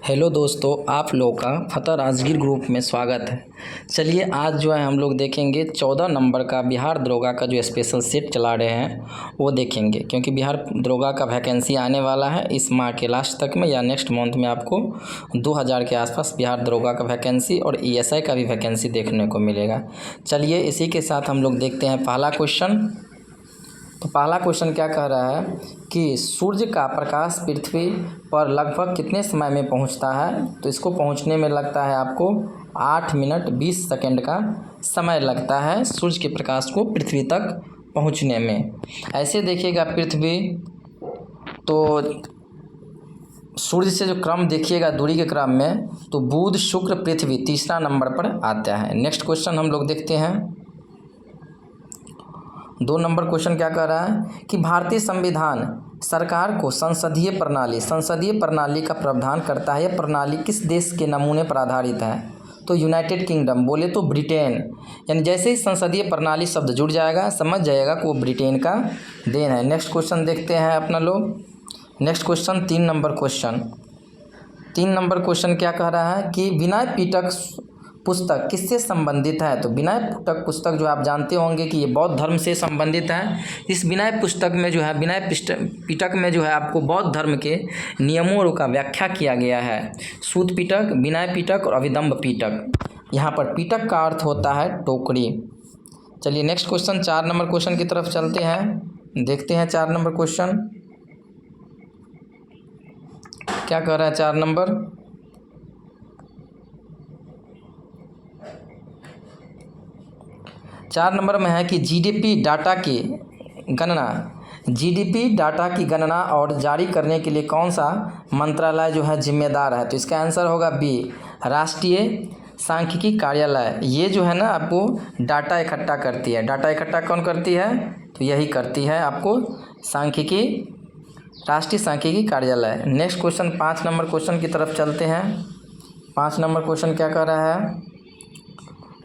Hello दोस्तों, आप लोगों का फतह राजगीर ग्रुप में स्वागत है। चलिए आज जो है हम लोग देखेंगे 14 नंबर का बिहार दरोगा का जो स्पेशल सेट चला रहे हैं वो देखेंगे, क्योंकि बिहार दरोगा का वैकेंसी आने वाला है इस माह के लास्ट तक में या नेक्स्ट मंथ में आपको 2000 के आसपास बिहार दरोगा का वैकेंसी और ईएसआई का भी वैकेंसी देखने को मिलेगा। चलिए इसी के साथ हम लोग देखते हैं पहला क्वेश्चन। तो पहला क्वेश्चन क्या कह रहा है कि सूर्य का प्रकाश पृथ्वी पर लगभग कितने समय में पहुंचता है। तो इसको पहुंचने में लगता है आपको 8 मिनट 20 सेकंड का समय लगता है सूर्य के प्रकाश को पृथ्वी तक पहुंचने में। ऐसे देखिएगा पृथ्वी तो सूर्य से जो क्रम देखिएगा दूरी के क्रम में, तो बुध शुक्र पृथ्वी तीसरा नंबर पर आता है। नेक्स्ट क्वेश्चन हम लोग देखते हैं। 2 नंबर क्वेश्चन क्या कह रहा है कि भारतीय संविधान सरकार को संसदीय प्रणाली का प्रावधान करता है। यह प्रणाली किस देश के नमूने पर आधारित है। तो यूनाइटेड किंगडम, बोले तो ब्रिटेन। यानी जैसे ही संसदीय प्रणाली शब्द जुड़ जाएगा समझ जाएगा कि वो ब्रिटेन का देन है। नेक्स्ट क्वेश्चन देखते हैं अपना लोग। Next question 3 number question. 3 number question क्या कह रहा है कि विनय पिटक पुस्तक किससे संबंधित है। तो विनय पिटक पुस्तक जो आप जानते होंगे कि ये बौद्ध धर्म से संबंधित है। इस विनय पुस्तक में जो है विनय पिटक में जो है आपको बौद्ध धर्म के नियमों का व्याख्या किया गया है। सूत पिटक, विनय पिटक और अभिदम्ब पिटक। यहाँ पर पिटक का अर्थ होता है टोकरी। चलिए नेक्स्ट क्वेश्चन 4 नंबर क्वेश्चन की तरफ चलते हैं, देखते हैं 4 नंबर क्वेश्चन क्या कह रहा है। 4 नंबर 4 नंबर में है कि जीडीपी डाटा की गणना और जारी करने के लिए कौन सा मंत्रालय जो है जिम्मेदार है। तो इसका आंसर होगा बी, राष्ट्रीय सांख्यिकी कार्यालय। ये जो है ना आपको डाटा इकट्ठा करती है। डाटा इकट्ठा कौन करती है। तो यही करती है आपको राष्ट्रीय सांख्यिकी कार्यालय। नेक्स्ट क्वेश्चन 5 नंबर क्वेश्चन की तरफ चलते हैं। 5 नंबर क्वेश्चन क्या कर रहा है,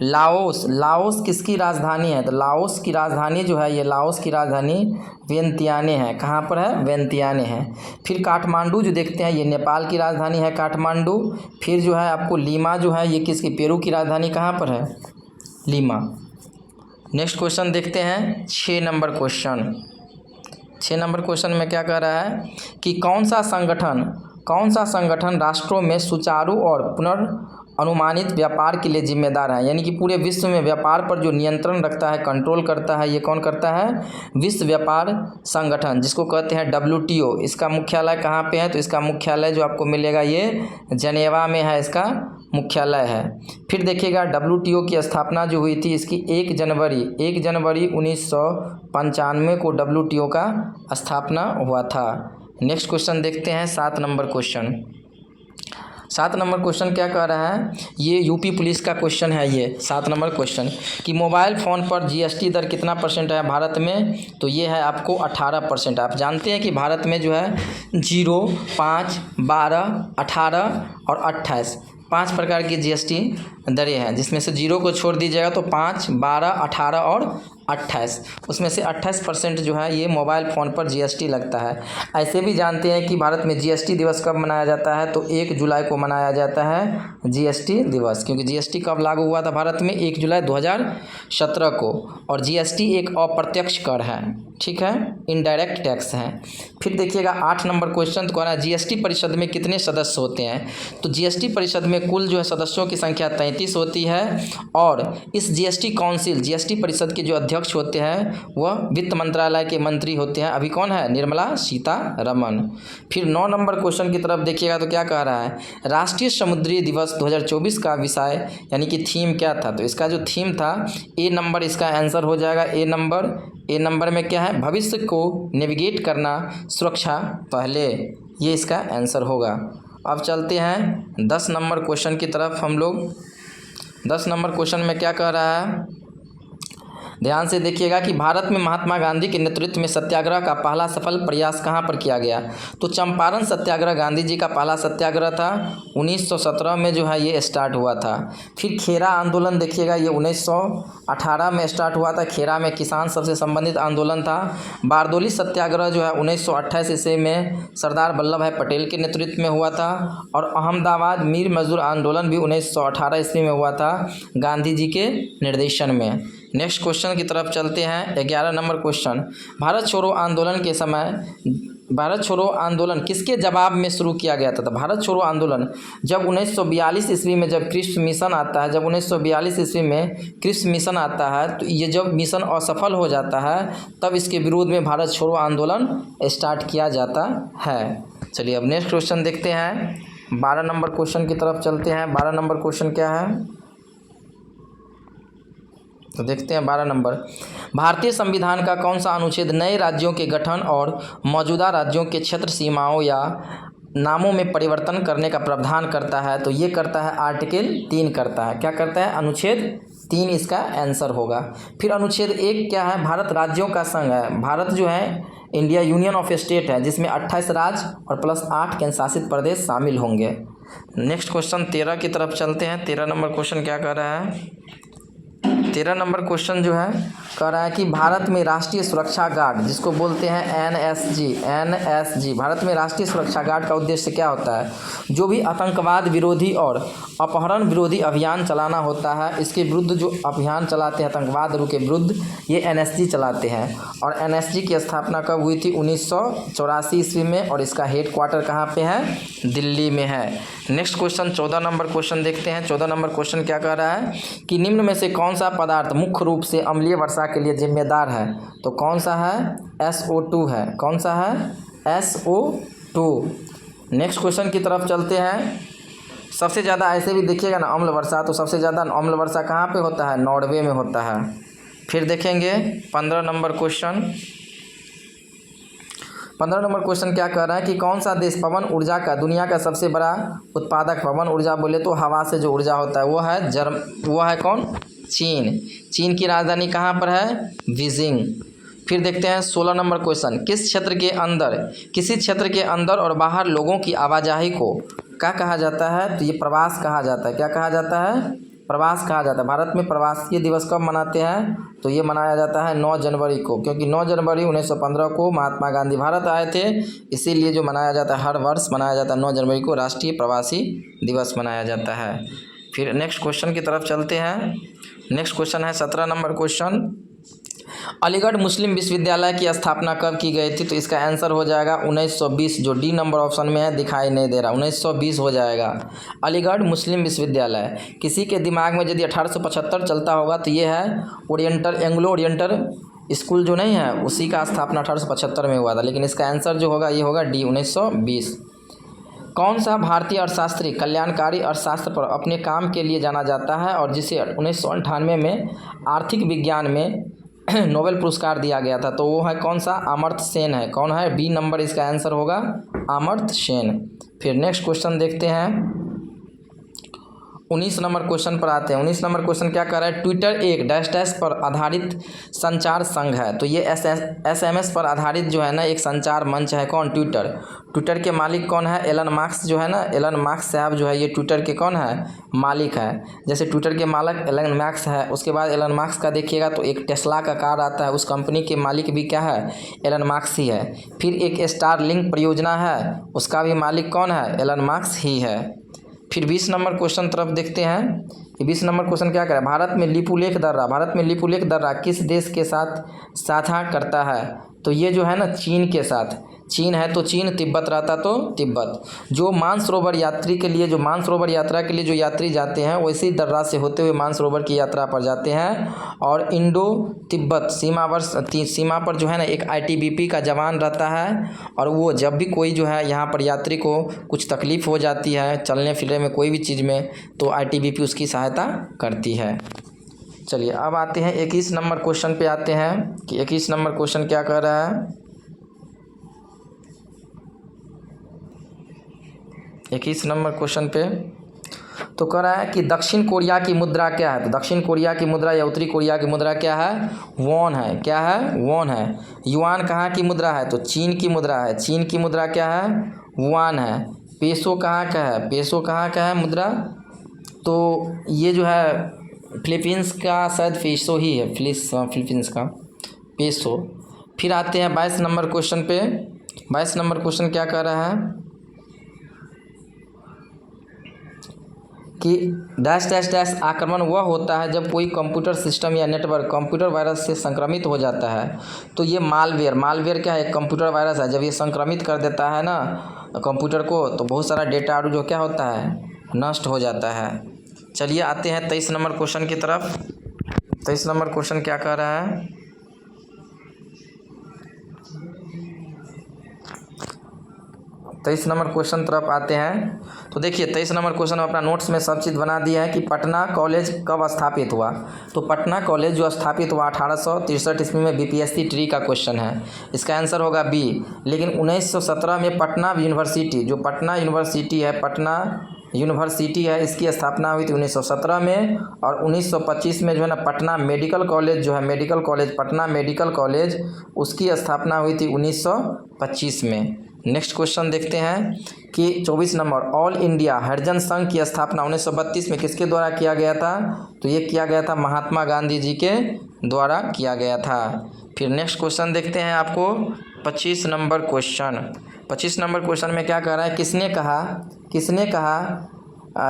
लाओस किसकी राजधानी है। तो लाओस की राजधानी जो है, ये लाओस की राजधानी वियंतियाने है। कहाँ पर है, वियंतियाने है। फिर काठमांडू जो देखते हैं ये नेपाल की राजधानी है काठमांडू। फिर जो है आपको लीमा जो है ये किसकी, पेरू की राजधानी कहाँ पर है, लीमा। नेक्स्ट क्वेश्चन देखते हैं 6 नंबर क्वेश्चन। 6 नंबर क्वेश्चन में क्या कह रहा है कि कौन सा संगठन राष्ट्रों में सुचारू और पुनर्अनुमानित व्यापार के लिए जिम्मेदार है। यानी कि पूरे विश्व में व्यापार पर जो नियंत्रण रखता है, कंट्रोल करता है, ये कौन करता है, विश्व व्यापार संगठन, जिसको कहते हैं WTO। इसका मुख्यालय कहाँ पे है। तो इसका मुख्यालय जो आपको मिलेगा ये जनेवा में है, इसका मुख्यालय है। फिर देखिएगा WTO की स्थापना जो हुई थी इसकी 1 जनवरी 1995 को WTO का स्थापना हुआ था। नेक्स्ट क्वेश्चन देखते हैं 7 नंबर क्वेश्चन। 7 नंबर क्वेश्चन क्या कह रहा है, ये यूपी पुलिस का क्वेश्चन है। ये 7 नंबर क्वेश्चन कि मोबाइल फ़ोन पर GST दर कितना % है भारत में। तो ये है आपको 18%। आप जानते हैं कि भारत में जो है 0, 5, 12, 18 और 28 5 प्रकार की GST दरें हैं, जिसमें से 0 को छोड़ दीजिएगा तो 5, 12, 18 और 28, उसमें से 28% जो है ये मोबाइल फ़ोन पर GST लगता है। ऐसे भी जानते हैं कि भारत में GST दिवस कब मनाया जाता है। तो 1 जुलाई को मनाया जाता है GST दिवस, क्योंकि GST कब लागू हुआ था भारत में, 1 जुलाई 2017 को। और GST एक अप्रत्यक्ष कर है, ठीक है, इनडायरेक्ट टैक्स है। फिर देखिएगा 8 नंबर क्वेश्चन को, GST परिषद में कितने सदस्य होते हैं। तो GST परिषद में कुल जो है सदस्यों की संख्या 33 होती है। और इस GST परिषद के जो अध्यक्ष होते हैं वह वित्त मंत्रालय के मंत्री होते हैं। अभी कौन है, निर्मला सीतारमण। फिर 9 नंबर क्वेश्चन की तरफ देखिएगा तो क्या कह रहा है, राष्ट्रीय समुद्री दिवस 2024 का विषय यानी कि थीम क्या था। तो इसका जो थीम था, A नंबर इसका आंसर हो जाएगा। A नंबर में क्या है, भविष्य को नेविगेट करना, सुरक्षा पहले, ये इसका आंसर होगा। अब चलते हैं 10 नंबर क्वेश्चन की तरफ हम लोग। 10 नंबर क्वेश्चन में क्या कह रहा है, ध्यान से देखिएगा कि भारत में महात्मा गांधी के नेतृत्व में सत्याग्रह का पहला सफल प्रयास कहाँ पर किया गया। तो चंपारण सत्याग्रह गांधी जी का पहला सत्याग्रह था, 1917 में जो है ये स्टार्ट हुआ था। फिर खेरा आंदोलन देखिएगा, ये 1918 में स्टार्ट हुआ था। खेरा में किसान सबसे संबंधित आंदोलन था। बारदोली सत्याग्रह जो है 1928 ईस्वी में सरदार वल्लभ भाई पटेल के नेतृत्व में हुआ था। और अहमदाबाद मीर मजदूर आंदोलन भी 1918 ईस्वी में हुआ था गांधी जी के निर्देशन में। नेक्स्ट क्वेश्चन की तरफ चलते हैं, 11 नंबर क्वेश्चन। भारत छोड़ो आंदोलन के समय भारत छोड़ो आंदोलन किसके जवाब में शुरू किया गया था। तो भारत छोड़ो आंदोलन जब 1942 ईस्वी में जब क्रिप्स मिशन आता है, जब 1942 ईस्वी में क्रिप्स मिशन आता है, तो ये जब मिशन असफल हो जाता है तब इसके विरोध में भारत छोड़ो आंदोलन स्टार्ट किया जाता है। चलिए अब नेक्स्ट क्वेश्चन देखते हैं, 12 नंबर क्वेश्चन की तरफ चलते हैं। 12 नंबर क्वेश्चन क्या है तो देखते हैं 12 नंबर। भारतीय संविधान का कौन सा अनुच्छेद नए राज्यों के गठन और मौजूदा राज्यों के क्षेत्र सीमाओं या नामों में परिवर्तन करने का प्रावधान करता है। तो ये करता है आर्टिकल 3 करता है। क्या करता है, अनुच्छेद 3 इसका आंसर होगा। फिर अनुच्छेद 1 क्या है, भारत राज्यों का संघ है। भारत जो है इंडिया यूनियन ऑफ स्टेट है, जिसमें 28 राज्य और प्लस 8 केंद्र शासित प्रदेश शामिल होंगे। नेक्स्ट क्वेश्चन 13 की तरफ चलते हैं। 13 नंबर क्वेश्चन क्या कर रहा है, 13 नंबर क्वेश्चन जो है कह रहा है कि भारत में राष्ट्रीय सुरक्षा गार्ड जिसको बोलते हैं एनएसजी, भारत में राष्ट्रीय सुरक्षा गार्ड का उद्देश्य क्या होता है। जो भी आतंकवाद विरोधी और अपहरण विरोधी अभियान चलाना होता है, इसके विरुद्ध जो अभियान चलाते हैं आतंकवाद के विरुद्ध, ये एनएसजी चलाते हैं। और एनएसजी की स्थापना कब हुई थी, 1984 ईस्वी में। और इसका हेड क्वार्टर कहाँ पे है, दिल्ली में है। नेक्स्ट क्वेश्चन 14 नंबर क्वेश्चन देखते हैं। 14 नंबर क्वेश्चन क्या कह रहा है कि निम्न में से कौन सा पदार्थ मुख्य रूप से अम्लीय वर्षा के लिए जिम्मेदार है। तो कौन सा है, SO2 है। कौन सा है, SO2। नेक्स्ट क्वेश्चन की तरफ चलते हैं। सबसे ज़्यादा ऐसे भी देखिएगा ना अम्ल वर्षा, तो सबसे ज़्यादा अम्ल वर्षा कहाँ पे होता है, नॉर्वे में होता है। फिर देखेंगे 15 नंबर क्वेश्चन। 15 नंबर क्वेश्चन क्या कह रहा है कि कौन सा देश पवन ऊर्जा का दुनिया का सबसे बड़ा उत्पादक, पवन ऊर्जा बोले तो हवा से जो ऊर्जा होता है वो है कौन, चीन। चीन की राजधानी कहाँ पर है, बीजिंग। फिर देखते हैं 16 नंबर क्वेश्चन। किसी क्षेत्र के अंदर और बाहर लोगों की आवाजाही को क्या कहा जाता है। तो ये प्रवास कहा जाता है। क्या कहा जाता है, प्रवास कहा जाता है। भारत में प्रवासी दिवस कब मनाते हैं, तो ये मनाया जाता है 9 जनवरी को, क्योंकि 9 जनवरी 1915 को महात्मा गांधी भारत आए थे, इसीलिए जो मनाया जाता है हर वर्ष मनाया जाता है 9 जनवरी को राष्ट्रीय प्रवासी दिवस मनाया जाता है। फिर नेक्स्ट क्वेश्चन की तरफ चलते हैं। नेक्स्ट क्वेश्चन है 17 नंबर क्वेश्चन। अलीगढ़ मुस्लिम विश्वविद्यालय की स्थापना कब की गई थी। तो इसका आंसर हो जाएगा 1920, जो डी नंबर ऑप्शन में है, दिखाई नहीं दे रहा, 1920 हो जाएगा। अलीगढ़ मुस्लिम विश्वविद्यालय। किसी के दिमाग में यदि 1875 चलता होगा तो ये है एंग्लो ओरिएंटल स्कूल जो नहीं है, उसी का स्थापना 1875 में हुआ था। लेकिन इसका आंसर जो होगा ये होगा डी, 1920। कौन सा भारतीय अर्थशास्त्री कल्याणकारी अर्थशास्त्र पर अपने काम के लिए जाना जाता है और जिसे 1998 में आर्थिक विज्ञान में नोबेल पुरस्कार दिया गया था। तो वो है कौन सा, अमर्त्य सेन है। कौन है, बी नंबर इसका आंसर होगा, अमर्त्य सेन। फिर नेक्स्ट क्वेश्चन देखते हैं, 19 नंबर क्वेश्चन पर आते हैं। 19 नंबर क्वेश्चन क्या कर रहा है, ट्विटर एक डैश डैश पर आधारित संचार संघ है। तो ये SMS पर आधारित जो है ना एक संचार मंच है। कौन, ट्विटर। ट्विटर के मालिक कौन है, एलन मार्क्स जो है ना, एलन मार्क्स साहब जो है ये ट्विटर के कौन है, मालिक है। जैसे ट्विटर के मालिक एलन मार्क्स है, उसके बाद एलन मार्क्स का देखिएगा तो एक टेस्ला का कार आता है, उस कंपनी के मालिक भी क्या है, एलन मार्क्स ही है। फिर एक स्टारलिंक परियोजना है, उसका भी मालिक कौन है, एलन मार्क्स ही है। फिर 20 नंबर क्वेश्चन तरफ देखते हैं। 20 नंबर क्वेश्चन क्या करें, भारत में लिपुलेख दर्रा किस देश के साथ साझा करता है। तो ये जो है ना चीन के साथ, चीन है तो चीन, तिब्बत रहता तो तिब्बत। जो मानसरोवर यात्रा के लिए जो यात्री जाते हैं वैसे ही दर्रा से होते हुए मानसरोवर की यात्रा पर जाते हैं। और इंडो तिब्बत सीमा पर जो है ना एक ITBP का जवान रहता है, और वो जब भी कोई जो है यहाँ पर यात्री को कुछ तकलीफ़ हो जाती है चलने फिरने में कोई भी चीज़ में, तो ITBP उसकी सहायता करती है। चलिए अब आते हैं 21 नंबर क्वेश्चन पे आते हैं कि 21 नंबर क्वेश्चन क्या कह रहा है। 21 नंबर क्वेश्चन पे तो कह रहा है कि दक्षिण कोरिया की मुद्रा क्या है। तो दक्षिण कोरिया की मुद्रा या उत्तरी कोरिया की मुद्रा क्या है, वॉन है। क्या है, वॉन है। युआन कहाँ की मुद्रा है, तो चीन की मुद्रा है। चीन की मुद्रा क्या है, युआन है। पेसो कहाँ का है, पेसो कहाँ का है मुद्रा, तो ये जो है फिलीपींस का शायद पेसो ही है, फिलीपींस का पेसो। फिर आते हैं 22 नंबर क्वेश्चन पे। 22 नंबर क्वेश्चन क्या कह रहा है कि डैश डैश डैश आक्रमण वह होता है जब कोई कंप्यूटर सिस्टम या नेटवर्क कंप्यूटर वायरस से संक्रमित हो जाता है। तो ये मालवेयर क्या है, एक कंप्यूटर वायरस है। जब ये संक्रमित कर देता है ना कंप्यूटर को, तो बहुत सारा डेटा जो क्या होता है, नष्ट हो जाता है। चलिए आते हैं 23 नंबर क्वेश्चन की तरफ। 23 नंबर क्वेश्चन क्या कह रहा है, 23 नंबर क्वेश्चन तरफ आते हैं। तो देखिए 23 नंबर क्वेश्चन में अपना नोट्स में सब चीज़ बना दिया है कि पटना कॉलेज कब स्थापित हुआ। तो पटना कॉलेज जो स्थापित हुआ 1863 ईस्वी में, बीपीएससी ट्री का क्वेश्चन है, इसका आंसर होगा बी। लेकिन 1917 में पटना यूनिवर्सिटी, जो पटना यूनिवर्सिटी है, इसकी स्थापना हुई थी 1917 में। और 1925 में जो है ना पटना मेडिकल कॉलेज जो है, पटना मेडिकल कॉलेज, उसकी स्थापना हुई थी 1925 में। नेक्स्ट क्वेश्चन देखते हैं कि 24 नंबर, ऑल इंडिया हरिजन संघ की स्थापना 1932 में किसके द्वारा किया गया था। तो ये किया गया था महात्मा गांधी जी के द्वारा किया गया था। फिर नेक्स्ट क्वेश्चन देखते हैं आपको 25 नंबर क्वेश्चन। 25 नंबर क्वेश्चन में क्या कह रहा है,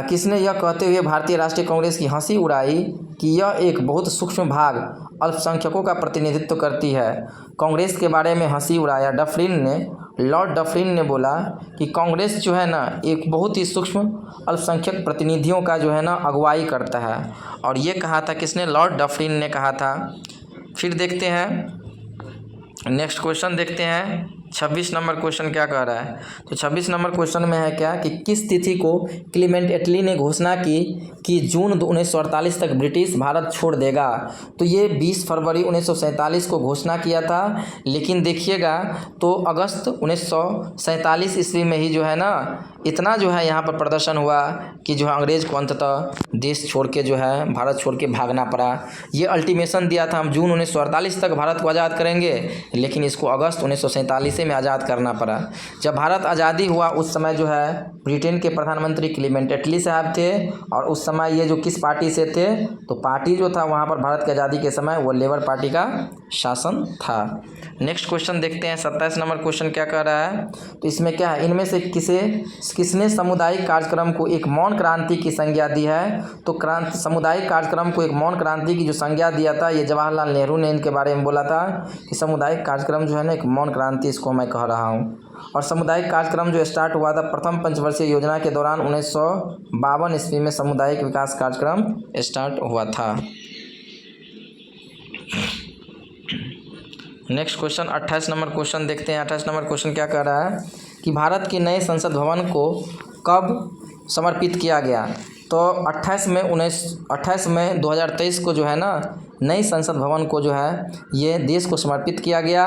किसने यह कहते हुए भारतीय राष्ट्रीय कांग्रेस की हंसी उड़ाई कि यह एक बहुत सूक्ष्म भाग अल्पसंख्यकों का प्रतिनिधित्व करती है। कांग्रेस के बारे में हंसी उड़ाया लॉर्ड डफरिन ने बोला कि कांग्रेस जो है ना एक बहुत ही सूक्ष्म अल्पसंख्यक प्रतिनिधियों का जो है ना अगुवाई करता है। और ये कहा था किसने, लॉर्ड डफरिन ने कहा था। फिर देखते हैं नेक्स्ट क्वेश्चन देखते हैं 26 नंबर क्वेश्चन क्या कह रहा है। तो 26 नंबर क्वेश्चन में है क्या कि किस तिथि को क्लीमेंट एटली ने घोषणा की कि जून 1948 तक ब्रिटिश भारत छोड़ देगा। तो ये 20 फरवरी 1947 को घोषणा किया था। लेकिन देखिएगा तो अगस्त 1947 ईस्वी में ही जो है ना इतना जो है यहाँ पर प्रदर्शन हुआ कि जो है अंग्रेज़ को अंततः देश छोड़ के जो है भारत छोड़ के भागना पड़ा। ये अल्टीमेशन दिया था हम जून 1948 तक भारत को आज़ाद करेंगे, लेकिन इसको अगस्त 1947 में आज़ाद करना पड़ा। जब भारत आज़ादी हुआ उस समय जो है ब्रिटेन के प्रधानमंत्री क्लीमेंट एटली साहब थे। और उस समय ये जो किस पार्टी से थे, तो पार्टी जो था वहाँ पर भारत की आज़ादी के समय वो लेबर पार्टी का शासन था। नेक्स्ट क्वेश्चन देखते हैं 27 नंबर क्वेश्चन क्या कह रहा है। तो इसमें क्या है, इनमें से किसने सामुदायिक कार्यक्रम को एक मौन क्रांति की संज्ञा दी है। तो सामुदायिक कार्यक्रम को एक मौन क्रांति की जो संज्ञा दिया था, ये जवाहरलाल नेहरू ने इनके बारे में बोला था कि सामुदायिक कार्यक्रम जो है ना एक मौन क्रांति इसको मैं कह रहा हूँ। और सामुदायिक कार्यक्रम जो स्टार्ट हुआ था प्रथम पंचवर्षीय योजना के दौरान 1952 ईस्वी में सामुदायिक विकास कार्यक्रम स्टार्ट हुआ था। नेक्स्ट क्वेश्चन 28 नंबर क्वेश्चन देखते हैं। 28 नंबर क्वेश्चन क्या कह रहा है कि भारत के नए संसद भवन को कब समर्पित किया गया। तो 28 मई 2023 को जो है ना नई संसद भवन को जो है ये देश को समर्पित किया गया।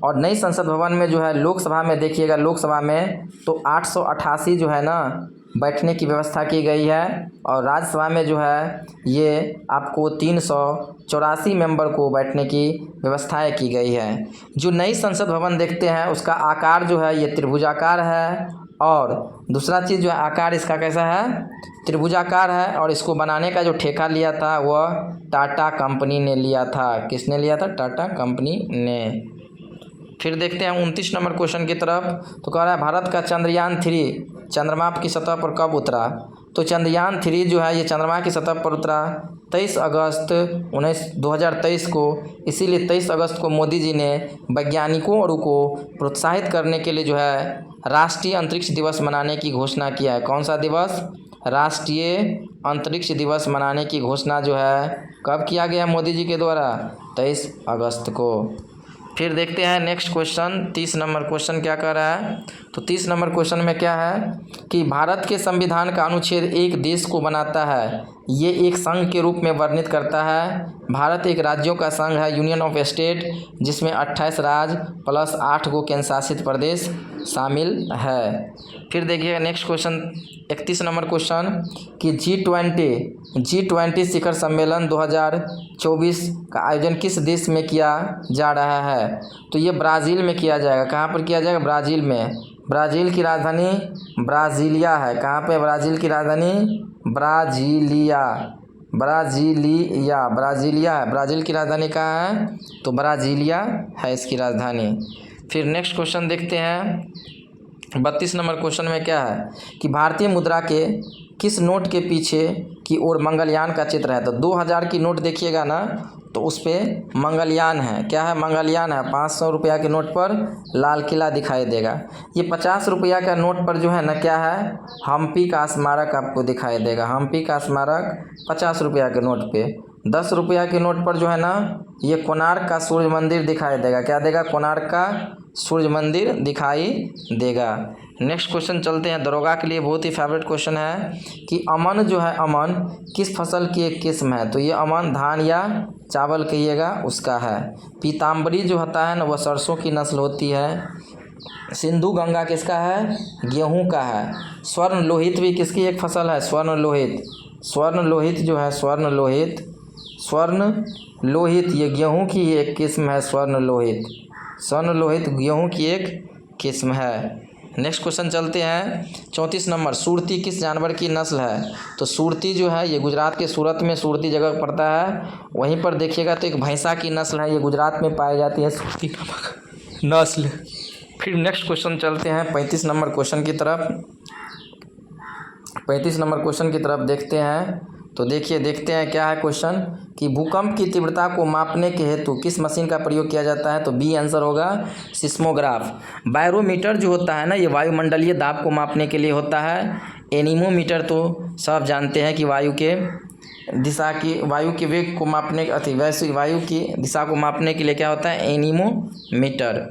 और नई संसद भवन में जो है लोकसभा में देखिएगा, लोकसभा में तो 888 जो है ना बैठने की व्यवस्था की गई है। और राज्यसभा में जो है ये आपको 384 मेंबर को बैठने की व्यवस्थाएं की गई है। जो नई संसद भवन देखते हैं उसका आकार जो है ये त्रिभुजाकार है। और दूसरा चीज़ जो है आकार इसका कैसा है, त्रिभुजाकार है। और इसको बनाने का जो ठेका लिया था वह टाटा कंपनी ने लिया था। किसने लिया था, टाटा कंपनी ने। फिर देखते हैं 29 नंबर क्वेश्चन की तरफ। तो कह रहा है भारत का चंद्रयान 3 चंद्रमा की सतह पर कब उतरा। तो चंद्रयान 3 जो है ये चंद्रमा की सतह पर उतरा 23 अगस्त 2023 को। इसीलिए 23 अगस्त को मोदी जी ने वैज्ञानिकों और को प्रोत्साहित करने के लिए जो है राष्ट्रीय अंतरिक्ष दिवस मनाने की घोषणा किया है। कौन सा दिवस, राष्ट्रीय अंतरिक्ष दिवस मनाने की घोषणा जो है कब किया गया मोदी जी के द्वारा, 23 अगस्त को। फिर देखते हैं नेक्स्ट क्वेश्चन 30 नंबर क्वेश्चन क्या कह रहा है। तो 30 नंबर क्वेश्चन में क्या है कि भारत के संविधान का अनुच्छेद एक देश को बनाता है, ये एक संघ के रूप में वर्णित करता है। भारत एक राज्यों का संघ है, यूनियन ऑफ स्टेट, जिसमें 28 राज्य प्लस 8 केंद्र शासित प्रदेश शामिल है। फिर देखिएगा नेक्स्ट क्वेश्चन 31 नंबर क्वेश्चन कि G20 शिखर सम्मेलन 2024 का आयोजन किस देश में किया जा रहा है? तो ये ब्राज़ील में किया जाएगा। कहाँ पर किया जाएगा? ब्राज़ील में। ब्राज़ील की राजधानी ब्राज़ीलिया है। कहाँ पे? ब्राज़ील की राजधानी ब्राज़ीलिया है। ब्राज़ील की राजधानी कहाँ है? तो ब्राज़ीलिया है इसकी राजधानी। फिर नेक्स्ट क्वेश्चन देखते हैं 32 नंबर क्वेश्चन में क्या है कि भारतीय मुद्रा के किस नोट के पीछे की ओर मंगलयान का चित्र है? तो 2000 की नोट देखिएगा ना, तो उस पर मंगलयान है। क्या है? मंगलयान है। 500 रुपया के नोट पर लाल किला दिखाई देगा। ये 50 रुपया का नोट पर जो है ना, क्या है? हम्पी का स्मारक आपको दिखाई देगा। हम्पी का स्मारक 50 रुपया के नोट पे। 10 रुपया के नोट पर जो है ना, ये कोणार्क का सूर्य मंदिर दिखाई देगा। क्या देगा? कोणार्क का सूर्य मंदिर दिखाई देगा। नेक्स्ट क्वेश्चन चलते हैं। दरोगा के लिए बहुत ही फेवरेट क्वेश्चन है कि अमन जो है, अमन किस फसल की एक किस्म है? तो ये अमन धान या चावल कहिएगा उसका है। पीताम्बरी जो होता है ना, वह सरसों की नस्ल होती है। सिंधु गंगा किसका है? गेहूं का है। स्वर्ण लोहित भी किसकी एक फसल है? स्वर्ण लोहित जो है, स्वर्ण लोहित ये गेहूं की एक किस्म है। स्वर्ण लोहित गेहूं की एक किस्म है। नेक्स्ट क्वेश्चन चलते हैं 34 नंबर। सुरती किस जानवर की नस्ल है? तो सुरती जो है, ये गुजरात के सूरत में सुरती जगह पड़ता है, वहीं पर देखिएगा तो एक भैंसा की नस्ल है। ये गुजरात में पाई जाती है सुरती नस्ल। फिर नेक्स्ट क्वेश्चन चलते हैं 35 नंबर क्वेश्चन की तरफ। 35 नंबर क्वेश्चन की तरफ देखते हैं। तो देखते हैं क्या है क्वेश्चन कि भूकंप की तीव्रता को मापने के हेतु किस मशीन का प्रयोग किया जाता है? तो बी आंसर होगा सिस्मोग्राफ। बैरोमीटर जो होता है ना, ये वायुमंडलीय दाब को मापने के लिए होता है। एनीमोमीटर तो सब जानते हैं कि वायु के वेग को मापने वैश्विक वायु की दिशा को मापने के लिए क्या होता है? एनीमोमीटर।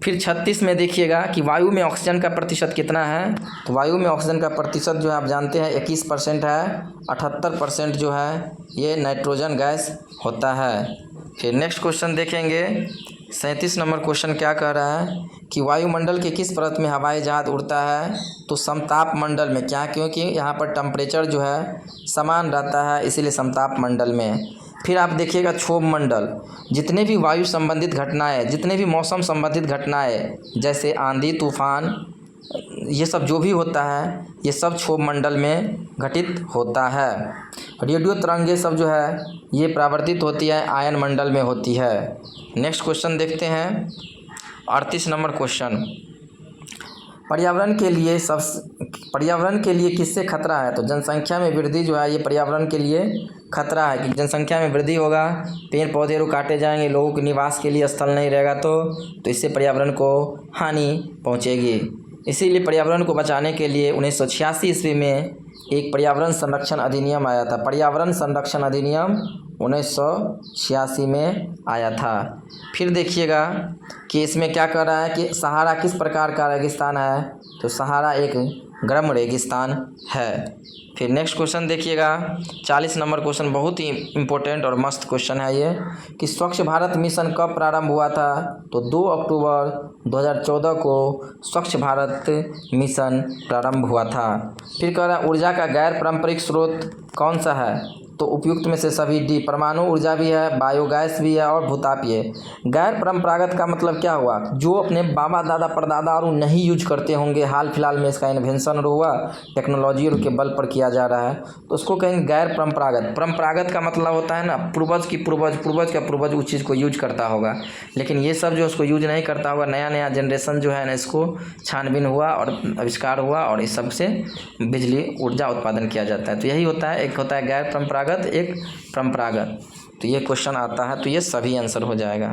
फिर 36 में देखिएगा कि वायु में ऑक्सीजन का प्रतिशत कितना है? तो वायु में ऑक्सीजन का प्रतिशत जो है आप जानते हैं 21% है। 78% जो है ये नाइट्रोजन गैस होता है। फिर नेक्स्ट क्वेश्चन देखेंगे 37 नंबर क्वेश्चन क्या कह रहा है कि वायुमंडल के किस परत में हवाई जहाज उड़ता है? तो समताप मंडल में। क्या? क्योंकि यहाँ पर टेम्परेचर जो है समान रहता है, इसीलिए समताप मंडल में। फिर आप देखिएगा क्षोभ मंडल। जितने भी वायु संबंधित घटनाएं, जितने भी मौसम संबंधित घटनाएं जैसे आंधी तूफान, ये सब जो भी होता है ये सब क्षोभ मंडल में घटित होता है। रेडियो तरंगें सब जो है ये परावर्तित होती है, आयन मंडल में होती है। नेक्स्ट क्वेश्चन देखते हैं 38 नंबर क्वेश्चन। पर्यावरण के लिए किससे खतरा है? तो जनसंख्या में वृद्धि जो है ये पर्यावरण के लिए खतरा है कि जनसंख्या में वृद्धि होगा, पेड़ पौधे काटे जाएंगे, लोगों के निवास के लिए स्थल नहीं रहेगा, तो इससे पर्यावरण को हानि पहुंचेगी। इसीलिए पर्यावरण को बचाने के लिए 1986 ईस्वी में एक पर्यावरण संरक्षण अधिनियम आया था। पर्यावरण संरक्षण अधिनियम 1986 में आया था। फिर देखिएगा कि इसमें क्या कह रहा है कि सहारा किस प्रकार का रेगिस्तान है? तो सहारा एक गर्म रेगिस्तान है। फिर नेक्स्ट क्वेश्चन देखिएगा 40 नंबर क्वेश्चन, बहुत ही इम्पोर्टेंट और मस्त क्वेश्चन है ये कि स्वच्छ भारत मिशन कब प्रारंभ हुआ था? तो 2 अक्टूबर 2014 को स्वच्छ भारत मिशन प्रारंभ हुआ था। फिर कह रहा है ऊर्जा का गैर पारंपरिक स्रोत कौन सा है? तो उपयुक्त में से सभी डी। परमाणु ऊर्जा भी है, बायोगैस भी है और भूतापीय। गैर परंपरागत का मतलब क्या हुआ? जो अपने बाबा दादा परदादा और नहीं यूज करते होंगे, हाल फिलहाल में इसका इन्वेंशन हुआ, टेक्नोलॉजी के बल पर किया जा रहा है, तो उसको कहेंगे गैर परंपरागत। परंपरागत का मतलब होता है ना पूर्वज का पूर्वज उस चीज़ को यूज करता होगा, लेकिन ये सब जो उसको यूज नहीं करता होगा, नया जनरेशन जो है ना इसको छानबीन हुआ और आविष्कार हुआ और इस सब से बिजली ऊर्जा उत्पादन किया जाता है। तो यही होता है, एक होता है गैर परंपरागत, एक परंपरागत। तो ये क्वेश्चन आता है, तो ये सभी आंसर हो जाएगा।